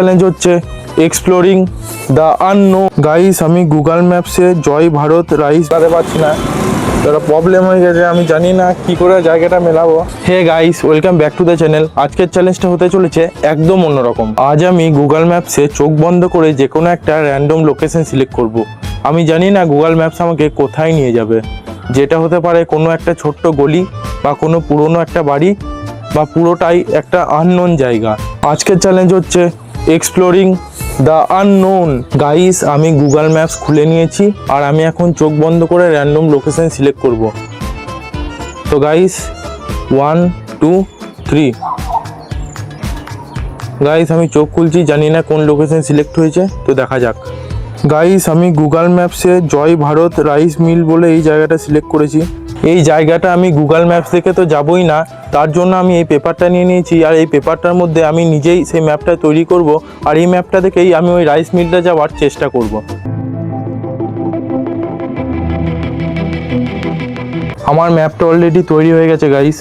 Challenge হচ্ছে exploring the unknown. Guys আমি Google ম্যাপসে জয় Bharat rice বাড়তে পারছি না, একটা প্রবলেম হয়ে গেছে, আমি জানি না কি করে জায়গাটা মেলাবো। Hey guys, welcome back to the channel. আজকের চ্যালেঞ্জটা হতে চলেছে একদম অন্যরকম। আজ আমি গুগল ম্যাপসে চোখ বন্ধ করে যে কোনো একটা র্যান্ডম লোকেশন সিলেক্ট করব। আমি জানি না গুগল ম্যাপস আমাকে কোথায় নিয়ে যাবে, যেটা হতে পারে কোনো একটা ছোট্ট গলি বা কোনো পুরনো একটা বাড়ি বা পুরোটাই একটা আননোন জায়গা। আজকের চ্যালেঞ্জ হচ্ছে এক্সপ্লোরিং দ্য আননোন। গাইস আমি গুগল ম্যাপস খুলে নিয়েছি আর আমি এখন চোখ বন্ধ করে র্যান্ডম লোকেশন সিলেক্ট করব। তো গাইস 1 2 3 গাইস আমি চোখ খুলছি, জানি না কোন লোকেশন সিলেক্ট হয়েছে, তো দেখা যাক। গাইস আমি গুগল ম্যাপসে জয় ভারত রাইস মিল বলে এই জায়গাটা সিলেক্ট করেছি। এই জায়গাটা আমি গুগল ম্যাপস দেখে তো যাবই না, তার জন্য আমি এই পেপারটা নিয়ে নিয়েছি আর এই পেপারটার মধ্যে আমি নিজেই সেই ম্যাপটা তৈরি করব আর এই ম্যাপটা দেখেই আমি ওই রাইস মিলটা যাওয়ার চেষ্টা করব। আমার ম্যাপটা অলরেডি তৈরি হয়ে গেছে গাইস,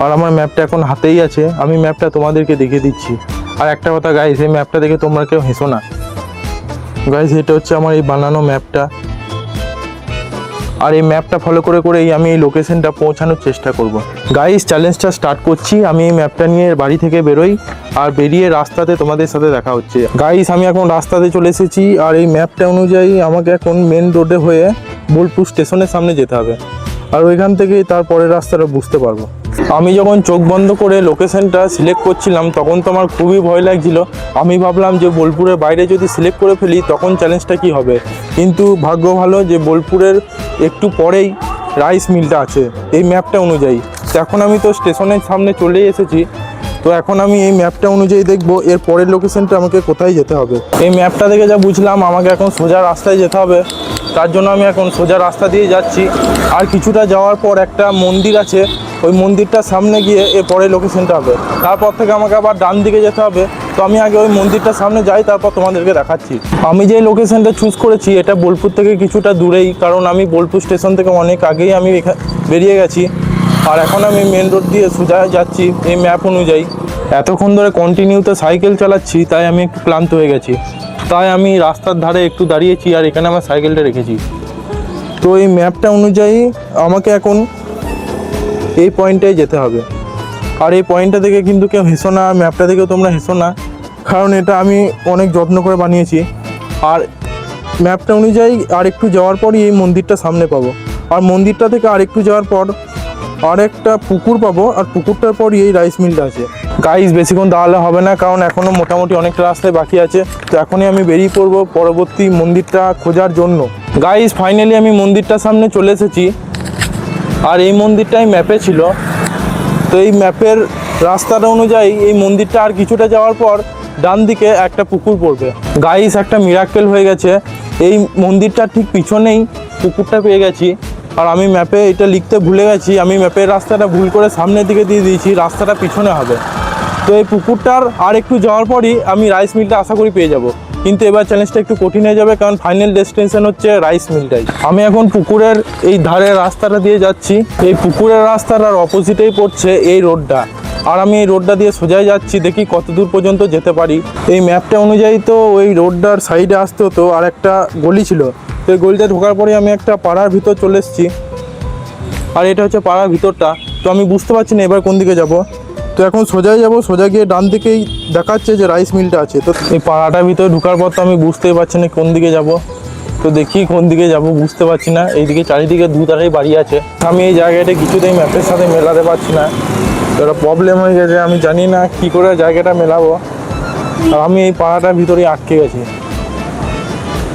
আর আমার ম্যাপটা এখন হাতেই আছে। আমি ম্যাপটা তোমাদেরকে দেখিয়ে দিচ্ছি। আর একটা কথা গাইস, এই ম্যাপটা দেখে তোমরা কেউ হেসো না। গাইস এটা হচ্ছে আমার এই বানানো ম্যাপটা, আর এই ম্যাপটা ফলো করে করেই আমি এই লোকেশনটা পৌঁছানোর চেষ্টা করব। গাইস চ্যালেঞ্জটা স্টার্ট করছি। আমি এই ম্যাপটা নিয়ে বাড়ি থেকে বেরোই আর বেরিয়ে রাস্তাতে তোমাদের সাথে দেখা হচ্ছে। গাইস আমি এখন রাস্তাতে চলে এসেছি আর এই ম্যাপটা অনুযায়ী আমাকে এখন মেন রোডে হয়ে বোলপুর স্টেশনের সামনে যেতে হবে, আর ওইখান থেকেই তারপরের রাস্তাটা বুঝতে পারবো। আমি যখন চোখ বন্ধ করে লোকেশনটা সিলেক্ট করছিলাম তখন তো আমার খুবই ভয় লাগছিল। আমি ভাবলাম যে বোলপুরের বাইরে যদি সিলেক্ট করে ফেলি তখন চ্যালেঞ্জটা কি হবে, কিন্তু ভাগ্য ভালো যে বোলপুরের একটু পরেই রাইস মিলটা আছে এই ম্যাপটা অনুযায়ী। তো এখন আমি তো স্টেশনের সামনে চলেই এসেছি, তো এখন আমি এই ম্যাপটা অনুযায়ী দেখবো এর পরের লোকেশনটা আমাকে কোথায় যেতে হবে। এই ম্যাপটা দেখে যা বুঝলাম আমাকে এখন সোজা রাস্তায় যেতে হবে, তার জন্য আমি এখন সোজা রাস্তা দিয়ে যাচ্ছি। আর কিছুটা যাওয়ার পর একটা মন্দির আছে, ওই মন্দিরটার সামনে গিয়ে এর পরের লোকেশনটা হবে। তারপর থেকে আমাকে আবার ডান দিকে যেতে হবে, তো আমি আগে ওই মন্দিরটার সামনে যাই, তারপর তোমাদেরকে দেখাচ্ছি। আমি যে লোকেশনটা চুজ করেছি এটা বোলপুর থেকে কিছুটা দূরেই, কারণ আমি বোলপুর স্টেশন থেকে অনেক আগেই আমি বেরিয়ে গেছি আর এখন আমি মেন রোড দিয়ে সোজা যাচ্ছি এই ম্যাপ অনুযায়ী। এতক্ষণ ধরে কন্টিনিউতে সাইকেল চালাচ্ছি তাই আমি একটু ক্লান্ত হয়ে গেছি, তাই আমি রাস্তার ধারে একটু দাঁড়িয়েছি আর এখানে আমার সাইকেলটা রেখেছি। তো এই ম্যাপটা অনুযায়ী আমাকে এখন এই পয়েন্টটায় যেতে হবে, আর এই পয়েন্টটা থেকে কিন্তু কেউ হেসো না, ম্যাপটা দেখেও তোমরা হেসো না, কারণ এটা আমি অনেক যত্ন করে বানিয়েছি। আর ম্যাপটা অনুযায়ী আর একটু যাওয়ার পরই এই মন্দিরটা সামনে পাবো, আর মন্দিরটা থেকে আর একটু যাওয়ার পর আর একটা পুকুর পাবো, আর পুকুরটার পরই এই রাইস মিলটা আছে। গাইস বেশিক্ষণ দাঁড়ালে হবে না, কারণ এখনও মোটামুটি অনেকটা রাস্তায় বাকি আছে, তো এখনই আমি বেরিয়ে পড়বো পরবর্তী মন্দিরটা খোঁজার জন্য। গাইস ফাইনালি আমি মন্দিরটার সামনে চলে এসেছি, আর এই মন্দিরটাই ম্যাপে ছিল। তো এই ম্যাপের রাস্তাটা অনুযায়ী এই মন্দিরটা আর কিছুটা যাওয়ার পর ডান দিকে একটা পুকুর পড়বে। গাইস একটা মিরাক্কেল হয়ে গেছে, এই মন্দিরটার ঠিক পিছনেই পুকুরটা পেয়ে গেছি। আর আমি ম্যাপে এটা লিখতে ভুলে গেছি, আমি ম্যাপের রাস্তাটা ভুল করে সামনের দিকে দিয়ে দিয়েছি, রাস্তাটা পিছনে হবে। তো এই পুকুরটার আর একটু যাওয়ার পরই আমি রাইস মিলটা আশা করি পেয়ে যাব, কিন্তু এবার চ্যালেঞ্জটা একটু কঠিন হয়ে যাবে, কারণ ফাইনাল ডেস্টিনেশন হচ্ছে রাইস মিলটাই। আমি এখন পুকুরের এই ধারে রাস্তাটা দিয়ে যাচ্ছি, এই পুকুরের রাস্তাটার অপোজিটেই পড়ছে এই রোডটা, আর আমি এই রোডটা দিয়ে সোজাই যাচ্ছি, দেখি কত দূর পর্যন্ত যেতে পারি। এই ম্যাপটা অনুযায়ী তো ওই রোডটার সাইডে আসতে হতো আর একটা গলি ছিল, তো এই গলিতে ঢোকার পরে আমি একটা পাড়ার ভিতর চলে এসেছি, আর এটা হচ্ছে পাড়ার ভিতরটা। তো আমি বুঝতে পারছি না এবার কোন দিকে যাব, তো এখন সোজাই যাব, সোজা গিয়ে ডান দিকেই দেখাচ্ছে যে রাইস মিলটা আছে। তো এই পাড়াটার ভিতরে ঢোকার পর তো আমি বুঝতেই পারছি না কোন দিকে যাব, তো দেখি কোন দিকে যাব বুঝতে পারছি না। এইদিকে চারিদিকে দুধারেই বাড়ি আছে, আমি এই জায়গাটা কিছুতেই ম্যাপের সাথে মেলাতে পারছি না, তো একটা প্রবলেম হয়ে গেছে, আমি জানি না কি করে জায়গাটা মেলাবো, আর আমি এই পাড়াটার ভিতরেই আটকে গেছি।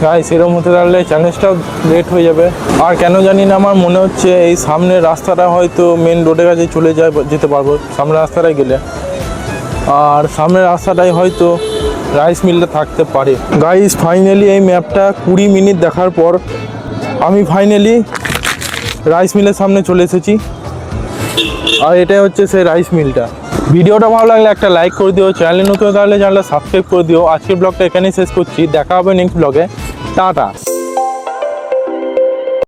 গাইস এরকম হতে থাকলে চ্যালেঞ্জটাও লেট হয়ে যাবে। আর কেন জানি না আমার মনে হচ্ছে এই সামনের রাস্তাটা হয়তো মেন রোডের কাছে চলে যেতে পারবো সামনের রাস্তাটায় গেলে, আর সামনের রাস্তাটাই হয়তো রাইস মিলটা থাকতে পারে। গাইস ফাইনালি এই ম্যাপটা 20 মিনিট দেখার পর আমি ফাইনালি রাইস মিলের সামনে চলে এসেছি, আর এটাই হচ্ছে সেই রাইস মিলটা। ভিডিওটা ভালো লাগলে একটা লাইক করে দিও, চ্যানেলে নতুন তাহলে চ্যানেলটা সাবস্ক্রাইব করে দিও। আজকের ব্লগটা এখানেই শেষ করছি, দেখা হবে নেক্সট ব্লগে, টাটা।